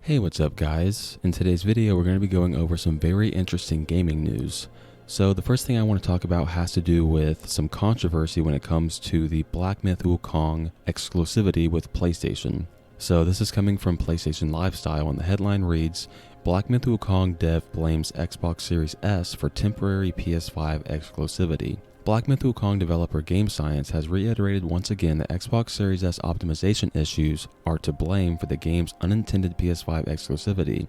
Hey, what's up guys? In today's video, we're going to be going over some very interesting gaming news. So the first thing I want to talk about has to do with some controversy when it comes to the Black Myth Wukong exclusivity with PlayStation. So this is coming from PlayStation Lifestyle, and the headline reads, Black Myth Wukong dev blames Xbox Series S for temporary PS5 exclusivity. Black Myth Wukong developer Game Science has reiterated once again that Xbox Series S optimization issues are to blame for the game's unintended PS5 exclusivity.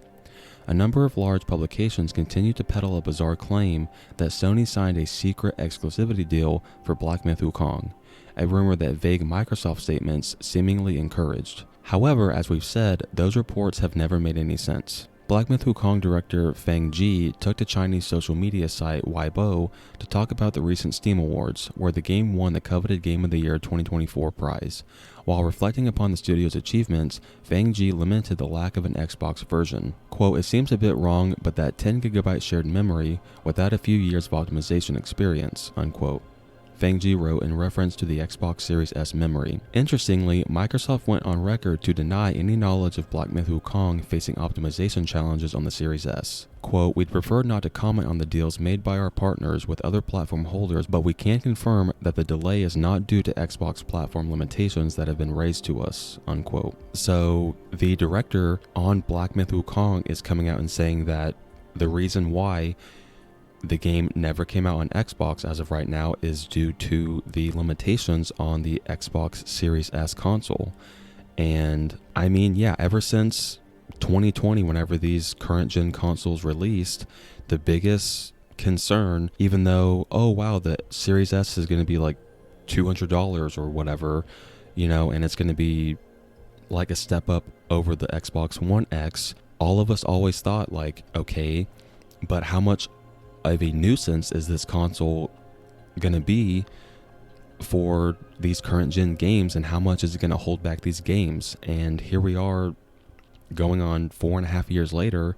A number of large publications continue to peddle a bizarre claim that Sony signed a secret exclusivity deal for Black Myth Wukong, a rumor that vague Microsoft statements seemingly encouraged. However, as we've said, those reports have never made any sense. Black Myth Wukong director Feng Ji took to Chinese social media site Weibo to talk about the recent Steam Awards, where the game won the coveted Game of the Year 2024 prize. While reflecting upon the studio's achievements, Feng Ji lamented the lack of an Xbox version. Quote, "It seems a bit wrong, but that 10GB shared memory without a few years of optimization experience," unquote. Feng Ji wrote in reference to the Xbox Series S memory. Interestingly, Microsoft went on record to deny any knowledge of Black Myth Wukong facing optimization challenges on the Series S. Quote, "We'd prefer not to comment on the deals made by our partners with other platform holders, but we can confirm that the delay is not due to Xbox platform limitations that have been raised to us," unquote. So the director on Black Myth Wukong is coming out and saying that the reason why the game never came out on Xbox as of right now is due to the limitations on the Xbox Series S console. And I mean, yeah, ever since 2020, whenever these current gen consoles released, the biggest concern, even though, oh wow, the Series S is going to be like $200 or whatever, and it's going to be like a step up over the Xbox One X, all of us always thought like, okay, but how much of a nuisance is this console going to be for these current gen games, and how much is it going to hold back these games? And here we are going on 4.5 years later,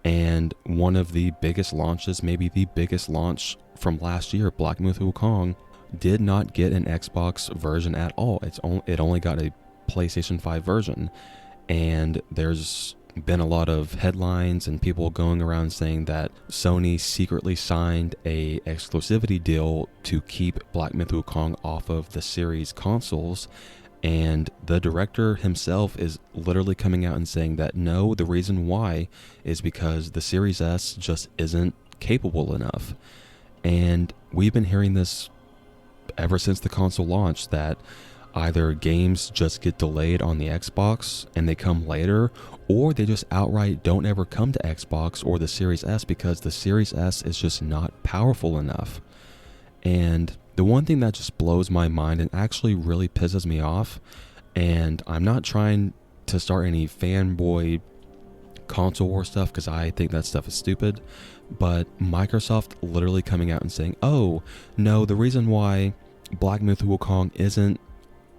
and one of the biggest launches, maybe the biggest launch from last year, Black Myth Wukong, did not get an Xbox version at all. It only got a PlayStation 5 version, and there's been a lot of headlines and people going around saying that Sony secretly signed a exclusivity deal to keep Black Myth Wukong off of the series consoles, and the director himself is literally coming out and saying that no, the reason why is because the Series S just isn't capable enough. And we've been hearing this ever since the console launched, that either games just get delayed on the Xbox and they come later, or they just outright don't ever come to Xbox or the Series S because the Series S is just not powerful enough. And the one thing that just blows my mind and actually really pisses me off, and I'm not trying to start any fanboy console war stuff because I think that stuff is stupid, but Microsoft literally coming out and saying, oh no, the reason why Black Myth Wukong isn't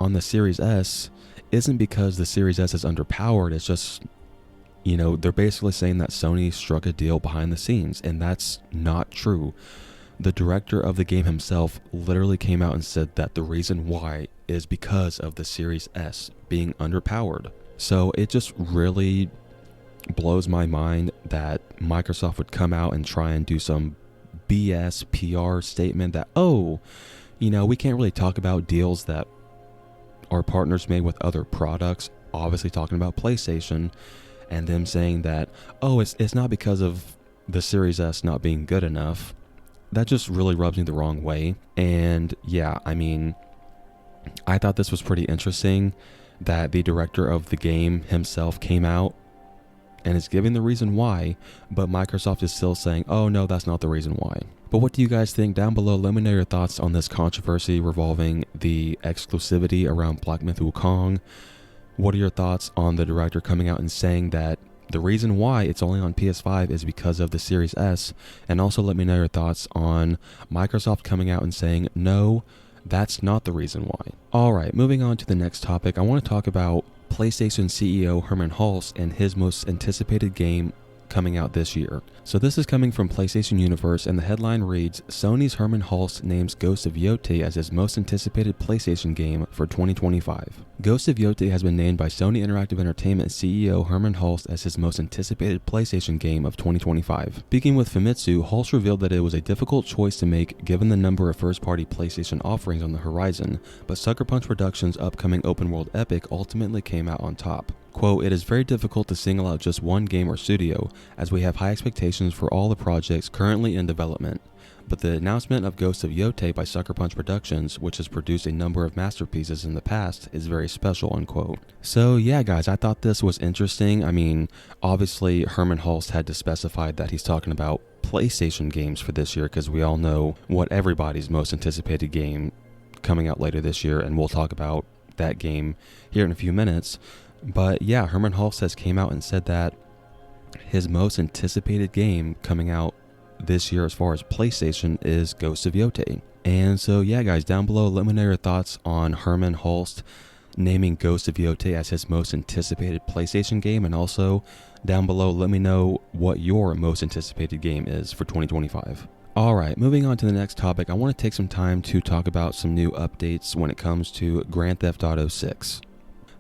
on the Series S isn't because the Series S is underpowered. It's just, they're basically saying that Sony struck a deal behind the scenes, and that's not true. The director of the game himself literally came out and said that the reason why is because of the Series S being underpowered. So it just really blows my mind that Microsoft would come out and try and do some BS PR statement that, we can't really talk about deals that our partners made with other products, obviously talking about PlayStation, and them saying that, it's not because of the Series S not being good enough. That just really rubs me the wrong way. And yeah, I mean, I thought this was pretty interesting that the director of the game himself came out and is giving the reason why, but Microsoft is still saying, oh no, that's not the reason why. But what do you guys think? Down below, let me know your thoughts on this controversy revolving the exclusivity around Black Myth Wukong. What are your thoughts on the director coming out and saying that the reason why it's only on PS5 is because of the Series S? And also let me know your thoughts on Microsoft coming out and saying, no, that's not the reason why. Alright, moving on to the next topic, I want to talk about PlayStation CEO Hermen Hulst and his most anticipated game coming out this year. So this is coming from PlayStation Universe, and the headline reads, Sony's Hermen Hulst names Ghost of Yotei as his most anticipated PlayStation game for 2025. Ghost of Yotei has been named by Sony Interactive Entertainment CEO Hermen Hulst as his most anticipated PlayStation game of 2025. Speaking with Famitsu, Hulst revealed that it was a difficult choice to make given the number of first-party PlayStation offerings on the horizon, but Sucker Punch Productions' upcoming open-world epic ultimately came out on top. Quote, it is very difficult to single out just one game or studio, as we have high expectations for all the projects currently in development. But the announcement of Ghost of Yotei by Sucker Punch Productions, which has produced a number of masterpieces in the past, is very special, unquote. So yeah guys, I thought this was interesting. I mean, obviously Hermen Hulst had to specify that he's talking about PlayStation games for this year, because we all know what everybody's most anticipated game coming out later this year, and we'll talk about that game here in a few minutes. But yeah, Hermen Hulst has came out and said that his most anticipated game coming out this year as far as PlayStation is Ghost of Yotei. And so yeah guys, down below let me know your thoughts on Hermen Hulst naming Ghost of Yotei as his most anticipated PlayStation game, and also down below let me know what your most anticipated game is for 2025. Alright, moving on to the next topic, I want to take some time to talk about some new updates when it comes to Grand Theft Auto 6.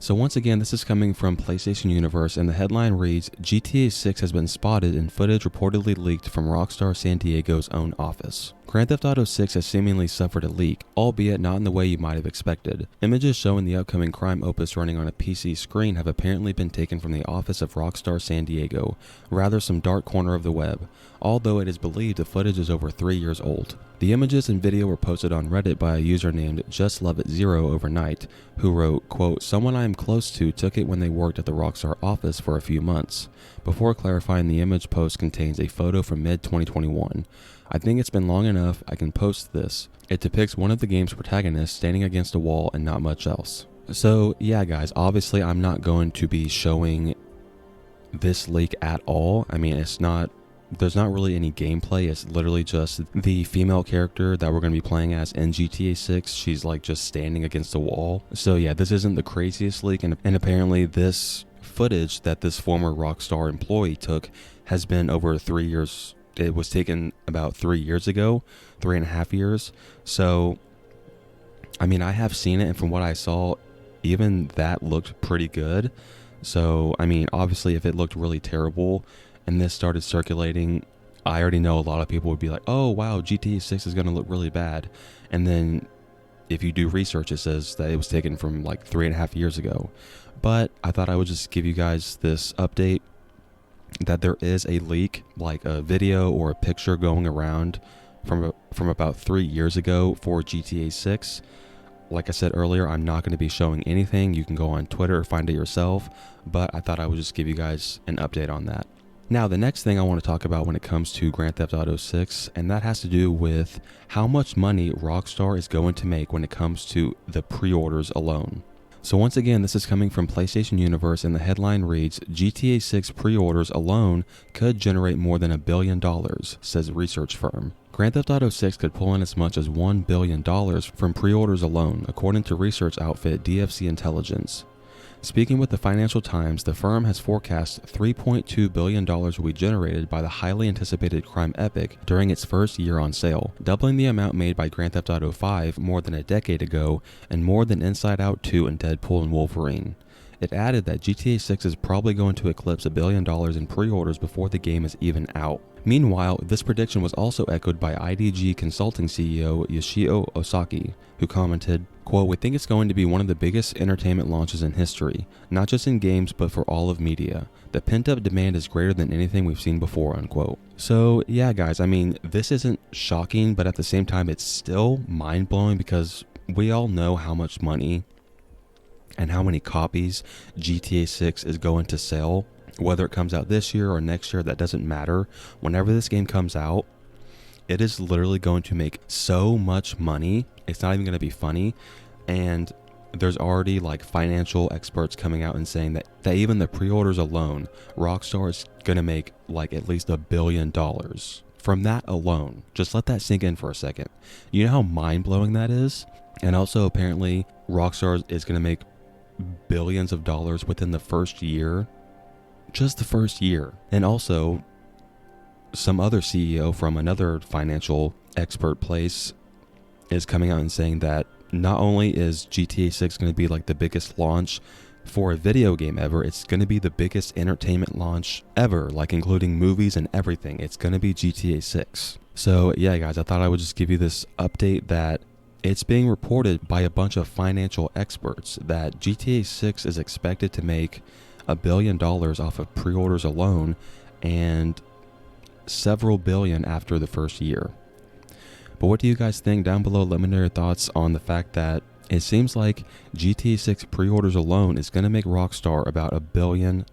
So once again, this is coming from PlayStation Universe, and the headline reads, GTA 6 has been spotted in footage reportedly leaked from Rockstar San Diego's own office. Grand Theft Auto 6 has seemingly suffered a leak, albeit not in the way you might have expected. Images showing the upcoming crime opus running on a PC screen have apparently been taken from the office of Rockstar San Diego, rather some dark corner of the web, although it is believed the footage is over 3 years old. The images and video were posted on Reddit by a user named JustLoveIt0 overnight, who wrote, quote, someone I am close to took it when they worked at the Rockstar office for a few months, before clarifying the image post contains a photo from mid-2021. I think it's been long enough I can post this. It depicts one of the game's protagonists standing against a wall and not much else. So yeah guys, obviously I'm not going to be showing this leak at all. I mean, there's not really any gameplay. It's literally just the female character that we're going to be playing as in GTA 6. She's like just standing against a wall. So yeah, this isn't the craziest leak, and apparently this footage that this former Rockstar employee took has been over 3 years. It was taken about 3 years ago, 3.5 years. So I mean, I have seen it, and from what I saw, even that looked pretty good. So I mean, obviously if it looked really terrible and this started circulating, I already know a lot of people would be like, oh wow, GTA 6 is going to look really bad. And then if you do research, it says that it was taken from like 3.5 years ago. But I thought I would just give you guys this update that there is a leak, like a video or a picture going around from about 3 years ago for GTA 6. Like I said earlier, I'm not going to be showing anything. You can go on Twitter or find it yourself, but I thought I would just give you guys an update on that. Now, the next thing I want to talk about when it comes to Grand Theft Auto 6, and that has to do with how much money Rockstar is going to make when it comes to the pre-orders alone. So once again, this is coming from PlayStation Universe, and the headline reads, GTA 6 pre-orders alone could generate more than $1 billion, says research firm. Grand Theft Auto 6 could pull in as much as $1 billion from pre-orders alone, according to research outfit DFC Intelligence. Speaking with the Financial Times, the firm has forecast $3.2 billion will be generated by the highly anticipated crime epic during its first year on sale, doubling the amount made by Grand Theft Auto 5 more than a decade ago and more than Inside Out 2 and Deadpool and Wolverine. It added that GTA 6 is probably going to eclipse $1 billion in pre-orders before the game is even out. Meanwhile, this prediction was also echoed by IDG Consulting CEO Yoshio Osaki, who commented, quote, we think it's going to be one of the biggest entertainment launches in history, not just in games but for all of media. The pent-up demand is greater than anything we've seen before, unquote. So yeah guys, I mean, this isn't shocking, but at the same time it's still mind-blowing because we all know how much money and how many copies GTA 6 is going to sell. Whether it comes out this year or next year, that doesn't matter. Whenever this game comes out, it is literally going to make so much money. It's not even going to be funny. And there's already like financial experts coming out and saying that even the pre-orders alone, Rockstar is going to make like at least $1 billion from that alone. Just let that sink in for a second. You know how mind-blowing that is? And also apparently Rockstar is going to make billions of dollars within the first year just the first year. And also, some other CEO from another financial expert place is coming out and saying that not only is GTA 6 going to be like the biggest launch for a video game ever, it's going to be the biggest entertainment launch ever, like including movies and everything. It's going to be GTA 6. So yeah, guys, I thought I would just give you this update that it's being reported by a bunch of financial experts that GTA 6 is expected to make $1 billion off of pre-orders alone and several billion after the first year. But what do you guys think? Down below, let me know your thoughts on the fact that it seems like GTA 6 pre-orders alone is going to make Rockstar about $1 billion.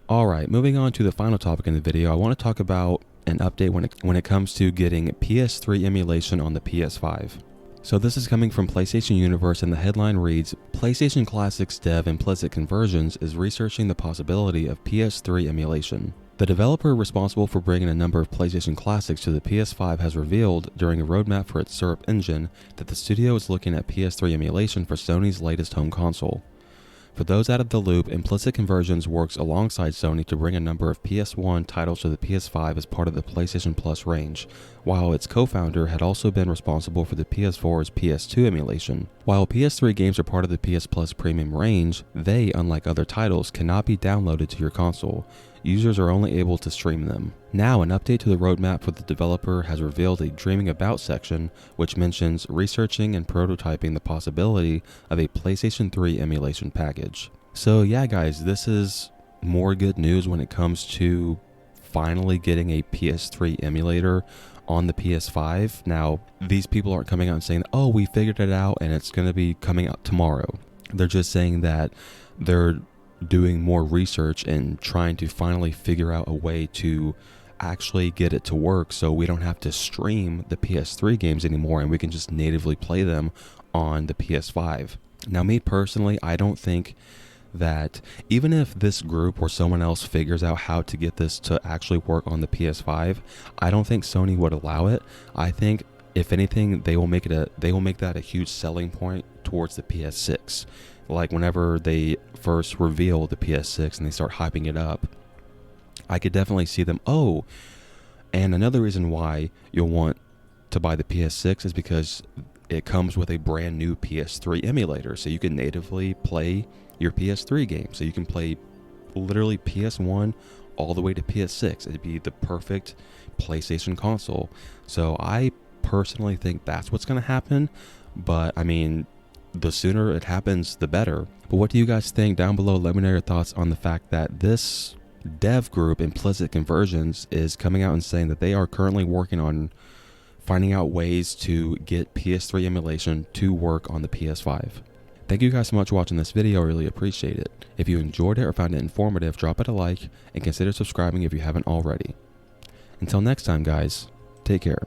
Alright, moving on to the final topic in the video, I want to talk about an update when it comes to getting PS3 emulation on the PS5. So this is coming from PlayStation Universe, and the headline reads, PlayStation Classics dev Implicit Conversions is researching the possibility of PS3 emulation. The developer responsible for bringing a number of PlayStation Classics to the PS5 has revealed during a roadmap for its Syrup engine that the studio is looking at PS3 emulation for Sony's latest home console. For those out of the loop, Implicit Conversions works alongside Sony to bring a number of PS1 titles to the PS5 as part of the PlayStation Plus range, while its co-founder had also been responsible for the PS4's PS2 emulation. While PS3 games are part of the PS Plus premium range, they, unlike other titles, cannot be downloaded to your console. Users are only able to stream them. Now, an update to the roadmap for the developer has revealed a Dreaming About section, which mentions researching and prototyping the possibility of a PlayStation 3 emulation package. So yeah, guys, this is more good news when it comes to finally getting a PS3 emulator on the PS5. Now, these people aren't coming out and saying, oh, we figured it out and it's going to be coming out tomorrow. They're just saying that they're doing more research and trying to finally figure out a way to actually get it to work so we don't have to stream the PS3 games anymore and we can just natively play them on the PS5. Now, me personally, I don't think that even if this group or someone else figures out how to get this to actually work on the PS5, I don't think Sony would allow it. I think if anything, they will make that a huge selling point towards the PS6. Like whenever they first reveal the PS6 and they start hyping it up, I could definitely see them, oh, and another reason why you'll want to buy the PS6 is because it comes with a brand new PS3 emulator, so you can natively play your PS3 game. So you can play literally PS1 all the way to PS6. It'd be the perfect PlayStation console. So I personally think that's what's going to happen, but I mean, the sooner it happens, the better. But what do you guys think? Down below, let me know your thoughts on the fact that this dev group, Implicit Conversions, is coming out and saying that they are currently working on finding out ways to get PS3 emulation to work on the PS5. Thank you guys so much for watching this video. I really appreciate it. If you enjoyed it or found it informative, drop it a like and consider subscribing if you haven't already. Until next time, guys, take care.